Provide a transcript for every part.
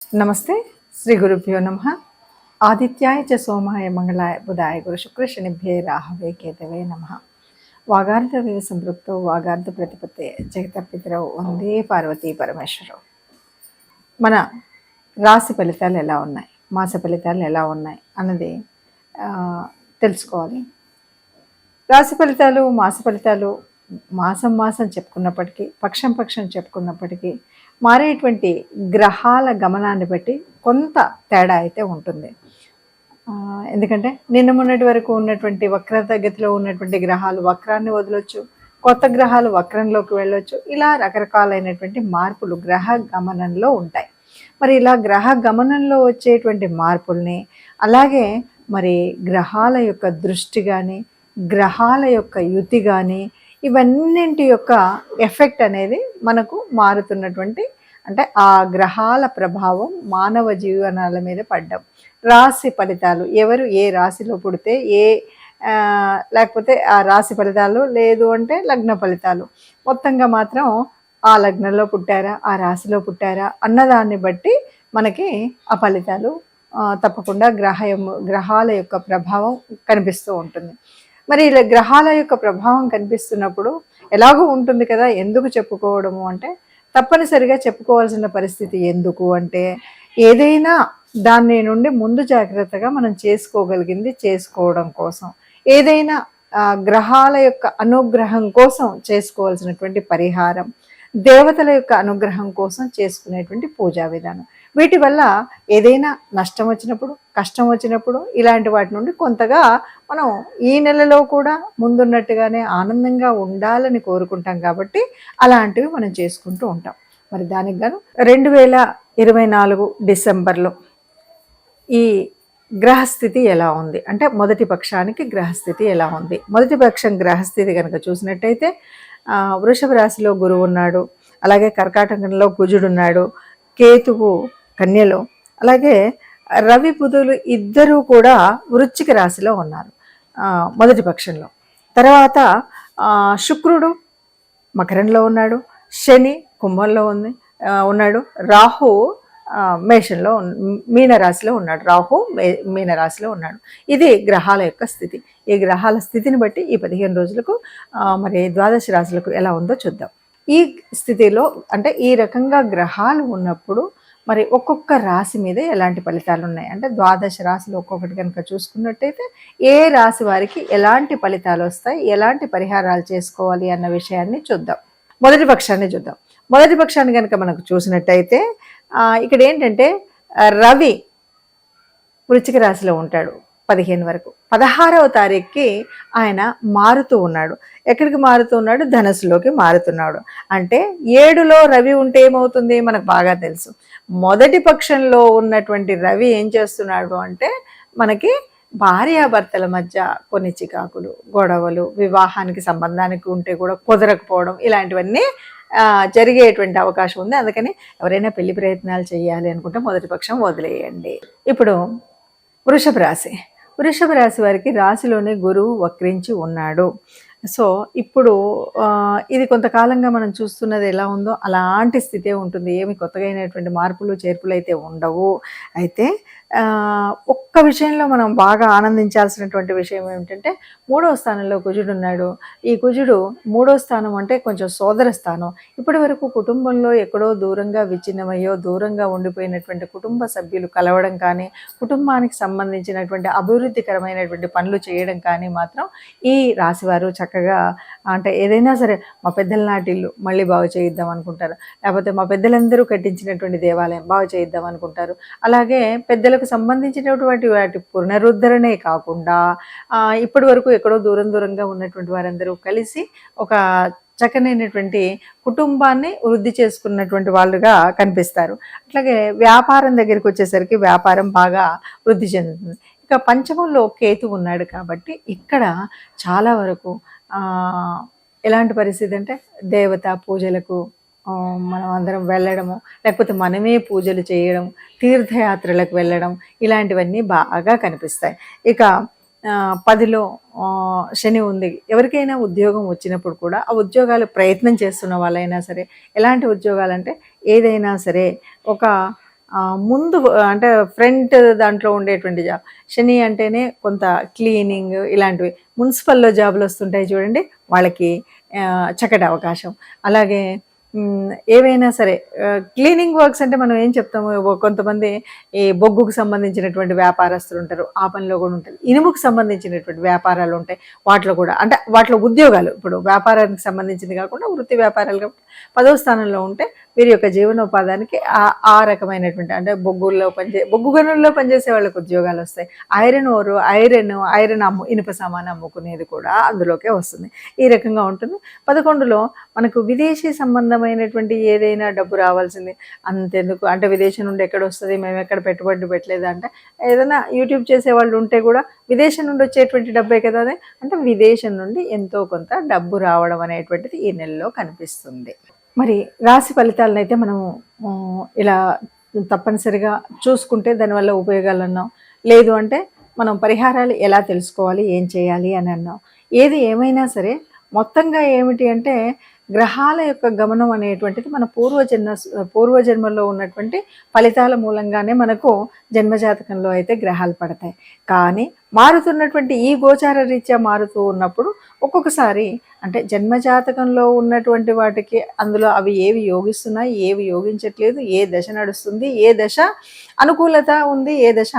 నమస్తే. శ్రీ గురుభ్యో నమః. ఆదిత్యాయ చ సోమాయ మంగళాయ బుధాయ గురు శుక్ర శనిభ్యే రాహవే కేతవే నమః. వాగార్ధవేవ సంపృక్తో వాగార్ధ ప్రతిపత్తే జగతపితరౌ వందే పార్వతీ పరమేశ్వరౌ. మన రాశి ఫలితాలు ఎలా ఉన్నాయి, మాస ఫలితాలు ఎలా ఉన్నాయి అన్నది తెలుసుకోవాలి. రాశి ఫలితాలు, మాస ఫలితాలు మాసం మాసం చెప్పుకున్నప్పటికీ, పక్షం పక్షం చెప్పుకున్నప్పటికీ మారేటువంటి గ్రహాల గమనాన్ని బట్టి కొంత తేడా అయితే ఉంటుంది. ఎందుకంటే నిన్న మొన్నటి వరకు ఉన్నటువంటి వక్రగతిలో ఉన్నటువంటి గ్రహాలు వక్రాన్ని వదలొచ్చు, కొత్త గ్రహాలు వక్రంలోకి వెళ్ళొచ్చు. ఇలా రకరకాలైనటువంటి మార్పులు గ్రహ గమనంలో ఉంటాయి. మరి ఇలా గ్రహ గమనంలో వచ్చేటువంటి మార్పుల్ని, అలాగే మరి గ్రహాల యొక్క దృష్టి కానీ, గ్రహాల యొక్క యుతి కానీ, ఇవన్నింటి యొక్క ఎఫెక్ట్ అనేది మనకు మారుతున్నటువంటి, అంటే ఆ గ్రహాల ప్రభావం మానవ జీవనాల మీద పడ్డం. రాశి ఫలితాలు, ఎవరు ఏ రాశిలో పుడితే లేకపోతే ఆ రాశి ఫలితాలు, లేదు అంటే లగ్న ఫలితాలు, మొత్తంగా మాత్రం ఆ లగ్నంలో పుట్టారా, ఆ రాశిలో పుట్టారా అన్నదాన్ని బట్టి మనకి ఆ ఫలితాలు తప్పకుండా గ్రహాల యొక్క ప్రభావం కనిపిస్తూ ఉంటుంది. మరి ఇలా గ్రహాల యొక్క ప్రభావం కనిపిస్తున్నప్పుడు ఎలాగూ ఉంటుంది కదా, ఎందుకు చెప్పుకోవడము అంటే తప్పనిసరిగా చెప్పుకోవాల్సిన పరిస్థితి. ఎందుకు అంటే ఏదైనా దాని నుండి ముందు జాగ్రత్తగా మనం చేసుకోగలిగింది చేసుకోవడం కోసం, ఏదైనా గ్రహాల యొక్క అనుగ్రహం కోసం చేసుకోవాల్సినటువంటి పరిహారం, దేవతల యొక్క అనుగ్రహం కోసం చేసుకునేటువంటి పూజా విధానం, వీటి వల్ల ఏదైనా నష్టం వచ్చినప్పుడు, కష్టం వచ్చినప్పుడు ఇలాంటి వాటి నుండి కొంతగా మనం ఈ నెలలో కూడా ముందున్నట్టుగానే ఆనందంగా ఉండాలని కోరుకుంటాం. కాబట్టి అలాంటివి మనం చేసుకుంటూ ఉంటాం. మరి దానికి గాను 2024 డిసెంబర్లో ఈ గ్రహస్థితి ఎలా ఉంది అంటే మొదటి పక్షానికి గ్రహస్థితి ఎలా ఉంది. మొదటి పక్షం గ్రహస్థితి కనుక చూసినట్టయితే వృషభ రాశిలో గురువు ఉన్నాడు, అలాగే కర్కాటకంలో కుజుడున్నాడు, కేతువు కన్యలో, అలాగే రవి బుధులు ఇద్దరూ కూడా వృశ్చిక రాశిలో ఉన్నారు మొదటి పక్షంలో. తర్వాత శుక్రుడు మకరంలో ఉన్నాడు, శని కుంభంలో ఉన్నాడు, రాహు మేషంలో మీనరాశిలో ఉన్నాడు, రాహు మీనరాశిలో ఉన్నాడు. ఇది గ్రహాల యొక్క స్థితి. ఈ గ్రహాల స్థితిని బట్టి ఈ 15 రోజులకు మరి ద్వాదశ రాశులకు ఎలా ఉందో చూద్దాం. ఈ స్థితిలో అంటే ఈ రకంగా గ్రహాలు ఉన్నప్పుడు మరి ఒక్కొక్క రాశి మీద ఎలాంటి ఫలితాలు ఉన్నాయి అంటే ద్వాదశ రాశులు ఒక్కొక్కటి కనుక చూసుకున్నట్టయితే ఏ రాశి వారికి ఎలాంటి ఫలితాలు వస్తాయి, ఎలాంటి పరిహారాలు చేసుకోవాలి అన్న విషయాన్ని చూద్దాం. మొదటి పక్షాన్ని చూద్దాం. మొదటి పక్షాన్ని కనుక మనకు చూసినట్టయితే ఇక్కడ ఏంటంటే రవి వృశ్చిక రాశిలో ఉంటాడు 15 వరకు. 16వ తారీఖుకి ఆయన మారుతూ ఉన్నాడు. ఎక్కడికి మారుతూ ఉన్నాడు? ధనుసులోకి మారుతున్నాడు. అంటే 7లో రవి ఉంటే ఏమవుతుంది మనకు బాగా తెలుసు. మొదటి పక్షంలో ఉన్నటువంటి రవి ఏం చేస్తున్నాడు అంటే మనకి భార్యాభర్తల మధ్య కొన్ని చికాకులు, గొడవలు, వివాహానికి సంబంధానికి ఉంటే కూడా కుదరకపోవడం, ఇలాంటివన్నీ జరిగేటువంటి అవకాశం ఉంది. అందుకని ఎవరైనా పెళ్లి ప్రయత్నాలు చేయాలి అనుకుంటే మొదటి పక్షం వదిలేయండి. ఇప్పుడు వృషభ రాశి. వృషభ రాశి వారికి రాశిలోనే గురువు వక్రించి ఉన్నాడు. సో ఇప్పుడు ఇది కొంతకాలంగా మనం చూస్తున్నది ఎలా ఉందో అలాంటి స్థితే ఉంటుంది. ఏమి కొత్తగా అయినటువంటి మార్పులు చేర్పులు అయితే ఉండవు. అయితే ఒక్క విషయంలో మనం బాగా ఆనందించాల్సినటువంటి విషయం ఏమిటంటే 3వ స్థానంలో కుజుడు ఉన్నాడు. ఈ కుజుడు 3వ స్థానం అంటే కొంచెం సోదర స్థానం. ఇప్పటి వరకు కుటుంబంలో ఎక్కడో దూరంగా విచ్ఛిన్నమయ్యో దూరంగా ఉండిపోయినటువంటి కుటుంబ సభ్యులు కలవడం కానీ, కుటుంబానికి సంబంధించినటువంటి అభివృద్ధికరమైనటువంటి పనులు చేయడం కానీ మాత్రం ఈ రాశివారు చక్కగా అంటే ఏదైనా సరే మా పెద్దల నాటి ఇల్లు మళ్ళీ బాగు చేయిద్దాం అనుకుంటారు, లేకపోతే మా పెద్దలందరూ కట్టించినటువంటి దేవాలయం బాగు చేయిద్దాం అనుకుంటారు. అలాగే పెద్దలకు సంబంధించినటువంటి వాటి పునరుద్ధరణే కాకుండా ఇప్పటి వరకు ఎక్కడో దూరంగా ఉన్నటువంటి వారందరూ కలిసి ఒక చక్కనైనటువంటి కుటుంబాన్ని వృద్ధి చేసుకున్నటువంటి వాళ్ళుగా కనిపిస్తారు. అట్లాగే వ్యాపారం దగ్గరికి వచ్చేసరికి వ్యాపారం బాగా వృద్ధి చెందుతుంది. ఇక పంచమంలో కేతు ఉన్నాడు కాబట్టి ఇక్కడ చాలా వరకు ఎలాంటి పరిస్థితి అంటే దేవతా పూజలకు మనం అందరం వెళ్ళడము, లేకపోతే మనమే పూజలు చేయడం, తీర్థయాత్రలకు వెళ్ళడం, ఇలాంటివన్నీ బాగా కనిపిస్తాయి. ఇక 10లో శని ఉంది. ఎవరికైనా ఉద్యోగం వచ్చినప్పుడు కూడా ఆ ఉద్యోగాలు ప్రయత్నం చేస్తున్న వాళ్ళైనా సరే, ఎలాంటి ఉద్యోగాలంటే ఏదైనా సరే ఒక ముందు అంటే ఫ్రంట్ దాంట్లో ఉండేటువంటి జాబ్. శని అంటేనే కొంత క్లీనింగ్ ఇలాంటివి, మున్సిపల్‌లో జాబులు వస్తుంటాయి చూడండి, వాళ్ళకి చక్కటి అవకాశం. అలాగే ఏవైనా సరే క్లీనింగ్ వర్క్స్ అంటే మనం ఏం చెప్తాము, కొంతమంది ఈ బొగ్గుకు సంబంధించినటువంటి వ్యాపారస్తులు ఉంటారు, ఆ పనిలో కూడా ఉంటుంది. ఇనుముకు సంబంధించినటువంటి వ్యాపారాలు ఉంటాయి, వాటిలో కూడా అంటే వాటిలో ఉద్యోగాలు. ఇప్పుడు వ్యాపారానికి సంబంధించింది కాకుండా వృత్తి వ్యాపారాలు కాబట్టి 10వ స్థానంలో ఉంటే వీరి యొక్క జీవనోపాధానికి ఆ రకమైనటువంటి అంటే బొగ్గు గనుల్లో పనిచేసే వాళ్ళకి ఉద్యోగాలు వస్తాయి. ఐరన్ ఇనుప సామాను అమ్ముకునేది కూడా అందులోకే వస్తుంది. ఈ రకంగా ఉంటుంది. 11లో మనకు విదేశీ సంబంధమైనటువంటి ఏదైనా డబ్బు రావాల్సింది. అంతెందుకు అంటే విదేశం నుండి ఎక్కడ వస్తుంది, మేము ఎక్కడ పెట్టుబడి పెట్టలేదు అంటే, ఏదైనా యూట్యూబ్ చేసే వాళ్ళు ఉంటే కూడా విదేశం నుండి వచ్చేటువంటి డబ్బే కదా అదే. అంటే విదేశం నుండి ఎంతో కొంత డబ్బు రావడం అనేటువంటిది ఈ నెలలో కనిపిస్తుంది. మరి రాశి ఫలితాలను అయితే మనము ఇలా తప్పనిసరిగా చూసుకుంటే దానివల్ల ఉపయోగాలు అన్నాం. లేదు అంటే మనం పరిహారాలు ఎలా తెలుసుకోవాలి, ఏం చేయాలి అని అన్నాం. ఏది ఏమైనా సరే మొత్తంగా ఏమిటి అంటే గ్రహాల యొక్క గమనం అనేటువంటిది మన పూర్వజన్మలో ఉన్నటువంటి ఫలితాల మూలంగానే మనకు జన్మజాతకంలో అయితే గ్రహాలు పడతాయి. కానీ మారుతున్నటువంటి ఈ గోచార రీత్యా మారుతూ ఉన్నప్పుడు ఒక్కొక్కసారి అంటే జన్మజాతకంలో ఉన్నటువంటి వాటికి అందులో అవి ఏవి యోగిస్తున్నాయి, ఏవి యోగించట్లేదు, ఏ దశ నడుస్తుంది, ఏ దశ అనుకూలత ఉంది, ఏ దశ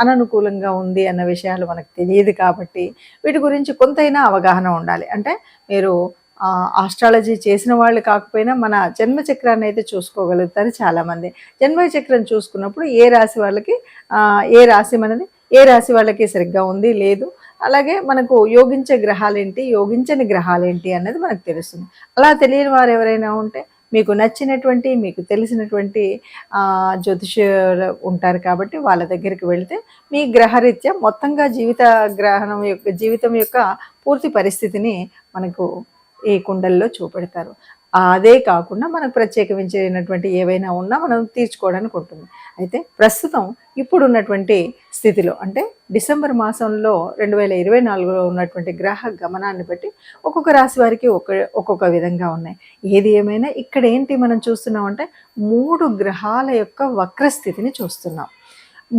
అననుకూలంగా ఉంది అన్న విషయాలు మనకు తెలియదు. కాబట్టి వీటి గురించి కొంతైనా అవగాహన ఉండాలి. అంటే మీరు ఆస్ట్రాలజీ చేసిన వాళ్ళు కాకపోయినా మన జన్మచక్రాన్ని అయితే చూసుకోగలుగుతారు చాలామంది. జన్మచక్రం చూసుకున్నప్పుడు ఏ రాశి వాళ్ళకి ఏ రాశి మనది, ఏ రాశి వాళ్ళకి సరిగ్గా ఉంది లేదు, అలాగే మనకు యోగించే గ్రహాలేంటి, యోగించని గ్రహాలేంటి అన్నది మనకు తెలుస్తుంది. అలా తెలియని వారు ఎవరైనా ఉంటే మీకు నచ్చినటువంటి, మీకు తెలిసినటువంటి జ్యోతిష్యులు ఉంటారు కాబట్టి వాళ్ళ దగ్గరికి వెళితే మీ గ్రహరీత్యా మొత్తంగా జీవితం యొక్క పూర్తి పరిస్థితిని మనకు ఈ కుండల్లో చూపెడతారు. అదే కాకుండా మనకు ప్రత్యేకించినటువంటి ఏవైనా ఉన్నా మనం తీర్చుకోవడానికి ఉంటుంది. అయితే ప్రస్తుతం ఇప్పుడున్నటువంటి స్థితిలో అంటే డిసెంబర్ మాసంలో 2024లో ఉన్నటువంటి గ్రహ గమనాన్ని బట్టి ఒక్కొక్క రాశి వారికి ఒక్కొక్క విధంగా ఉన్నాయి. ఏది ఏమైనా ఇక్కడ ఏంటి మనం చూస్తున్నామంటే 3 గ్రహాల యొక్క వక్రస్థితిని చూస్తున్నాం.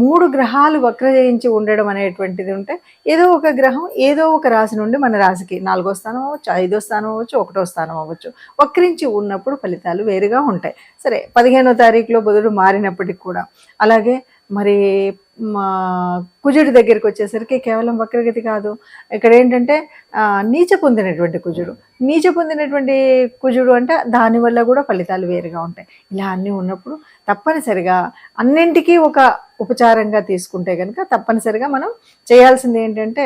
3 గ్రహాలు వక్రజయించి ఉండడం అనేటువంటిది ఉంటే ఏదో ఒక గ్రహం ఏదో ఒక రాశి నుండి మన రాశికి 4వ స్థానం అవ్వచ్చు, 5వ స్థానం అవ్వచ్చు, 1వ స్థానం అవ్వచ్చు వక్రించి ఉన్నప్పుడు ఫలితాలు వేరుగా ఉంటాయి. సరే 15వ తారీఖులో బుధుడు మారినప్పటికి కూడా అలాగే మరి కుజుడి దగ్గరికి వచ్చేసరికి కేవలం వక్రగతి కాదు, ఇక్కడ ఏంటంటే నీచ పొందినటువంటి కుజుడు అంటే దానివల్ల కూడా ఫలితాలు వేరుగా ఉంటాయి. ఇలా అన్నీ ఉన్నప్పుడు తప్పనిసరిగా అన్నింటికీ ఒక ఉపచారంగా తీసుకుంటే కనుక తప్పనిసరిగా మనం చేయాల్సింది ఏంటంటే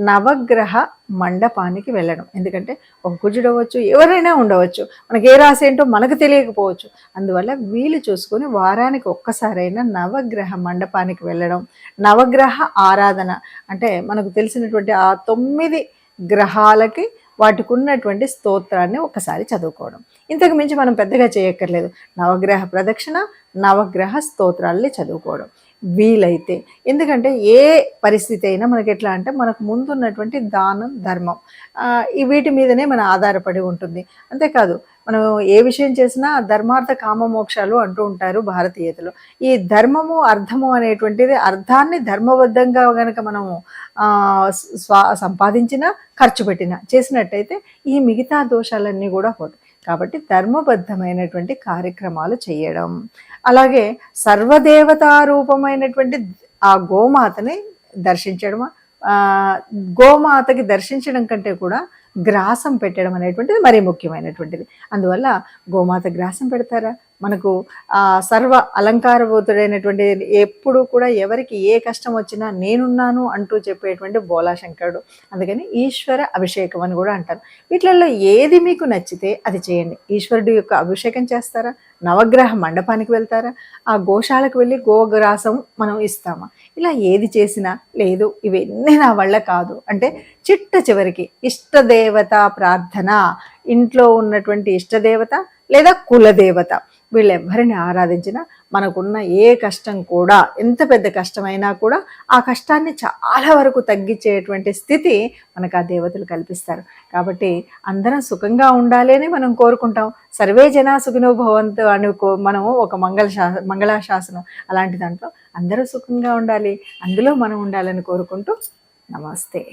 నవగ్రహ మండపానికి వెళ్ళడం. ఎందుకంటే ఒక కుజుడు అవ్వచ్చు, ఎవరైనా ఉండవచ్చు, మనకి ఏ రాశి ఏంటో మనకు తెలియకపోవచ్చు. అందువల్ల వీలు చూసుకొని వారానికి ఒక్కసారైనా నవగ్రహ మండపానికి వెళ్ళడం, నవగ్రహ ఆరాధన అంటే మనకు తెలిసినటువంటి ఆ 9 గ్రహాలకి వాటికి ఉన్నటువంటి స్తోత్రాన్ని ఒకసారి చదువుకోవడం. ఇంతకు మించి మనం పెద్దగా చేయక్కర్లేదు. నవగ్రహ ప్రదక్షిణ, నవగ్రహ స్తోత్రాల్ని చదువుకోవడం వీలైతే. ఎందుకంటే ఏ పరిస్థితి అయినా మనకి ఎట్లా అంటే మనకు ముందున్నటువంటి దానం, ధర్మం వీటి మీదనే మన ఆధారపడి ఉంటుంది. అంతేకాదు మనం ఏ విషయం చేసినా ధర్మార్థ కామ మోక్షాలు అంటూ ఉంటారు భారతీయతలో. ఈ ధర్మము, అర్థము అనేటువంటిది అర్థాన్ని ధర్మబద్ధంగా కనుక మనము సంపాదించినా, ఖర్చు పెట్టినా చేసినట్టయితే ఈ మిగతా దోషాలన్నీ కూడా పోతాయి. కాబట్టి ధర్మబద్ధమైనటువంటి కార్యక్రమాలు చేయడం, అలాగే సర్వదేవతారూపమైనటువంటి ఆ గోమాతని దర్శించడం, గోమాతకి దర్శించడం కంటే కూడా గ్రాసం పెట్టడం అనేటువంటిది మరీ ముఖ్యమైనటువంటిది. అందువల్ల గోమాత గ్రాసం పెడతారా, మనకు సర్వ అలంకారభూతుడైనటువంటి ఎప్పుడు కూడా ఎవరికి ఏ కష్టం వచ్చినా నేనున్నాను అంటూ చెప్పేటువంటి బోలాశంకరుడు. అందుకని ఈశ్వర అభిషేకం అని కూడా అంటారు. వీటిలలో ఏది మీకు నచ్చితే అది చేయండి. ఈశ్వరుడు యొక్క అభిషేకం చేస్తారా, నవగ్రహ మండపానికి వెళ్తారా, ఆ గోశాలకు వెళ్ళి గోగ్రాసం మనం ఇస్తామా, ఇలా ఏది చేసినా లేదు ఇవన్నీ నా వల్ల కాదు అంటే చిట్ట చివరికి ఇష్టదేవత ప్రార్థన, ఇంట్లో ఉన్నటువంటి ఇష్టదేవత లేదా కులదేవత వీళ్ళెవ్వరిని ఆరాధించినా మనకున్న ఏ కష్టం కూడా, ఎంత పెద్ద కష్టమైనా కూడా ఆ కష్టాన్ని చాలా వరకు తగ్గించేటువంటి స్థితి మనకు ఆ దేవతలు కల్పిస్తారు. కాబట్టి అందరం సుఖంగా ఉండాలి అని మనం కోరుకుంటాం. సర్వే జనా సుఖినో భవంతు మనము ఒక మంగళాశాసనం అలాంటి దాంట్లో అందరూ సుఖంగా ఉండాలి, అందులో మనం ఉండాలని కోరుకుంటూ నమస్తే.